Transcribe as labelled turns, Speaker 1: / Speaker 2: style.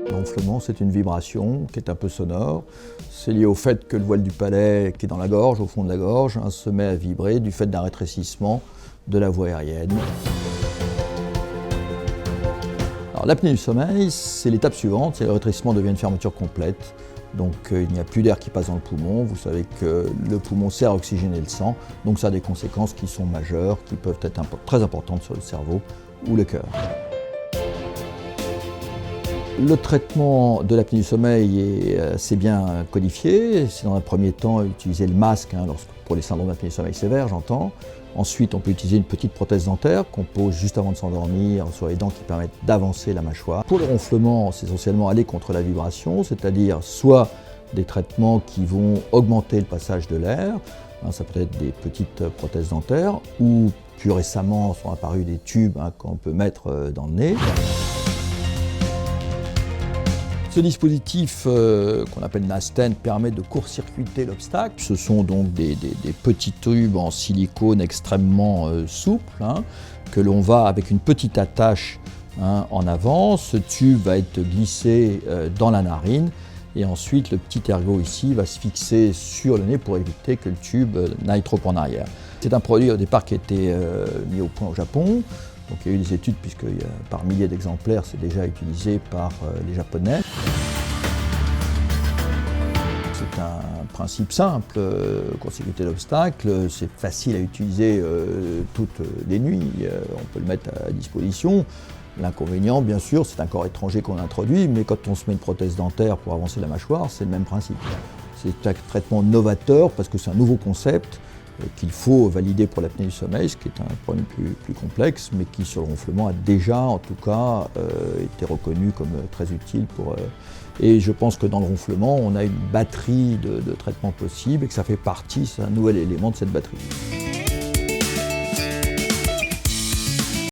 Speaker 1: Le ronflement, c'est une vibration qui est un peu sonore. C'est lié au fait que le voile du palais, qui est dans la gorge, au fond de la gorge, se met à vibrer du fait d'un rétrécissement de la voie aérienne. Alors, l'apnée du sommeil, c'est l'étape suivante, c'est le rétrécissement devient une fermeture complète. Donc il n'y a plus d'air qui passe dans le poumon. Vous savez que le poumon sert à oxygéner le sang, donc ça a des conséquences qui sont majeures, qui peuvent être très importantes sur le cerveau ou le cœur. Le traitement de l'apnée du sommeil est assez bien codifié. C'est dans un premier temps utiliser le masque, pour les syndromes d'apnée du sommeil sévère, j'entends. Ensuite, on peut utiliser une petite prothèse dentaire qu'on pose juste avant de s'endormir sur les dents qui permettent d'avancer la mâchoire. Pour le ronflement, c'est essentiellement aller contre la vibration, c'est-à-dire soit des traitements qui vont augmenter le passage de l'air, ça peut être des petites prothèses dentaires, ou plus récemment sont apparus des tubes qu'on peut mettre dans le nez. Ce dispositif qu'on appelle Nasten permet de court-circuiter l'obstacle. Ce sont donc des petits tubes en silicone extrêmement souples que l'on va avec une petite attache en avant. Ce tube va être glissé dans la narine et ensuite le petit ergot ici va se fixer sur le nez pour éviter que le tube n'aille trop en arrière. C'est un produit au départ qui a été mis au point au Japon. Donc il y a eu des études puisque par milliers d'exemplaires c'est déjà utilisé par les Japonais. C'est un principe simple, court-circuiter l'obstacle, c'est facile à utiliser toutes les nuits, on peut le mettre à disposition. L'inconvénient, bien sûr, c'est un corps étranger qu'on introduit, mais quand on se met une prothèse dentaire pour avancer la mâchoire, c'est le même principe. C'est un traitement novateur parce que c'est un nouveau concept qu'il faut valider pour l'apnée du sommeil, ce qui est un problème plus complexe, mais qui sur le ronflement a déjà, en tout cas, été reconnu comme très utile pour... Et je pense que dans le ronflement, on a une batterie de traitements possibles et que ça fait partie, c'est un nouvel élément de cette batterie.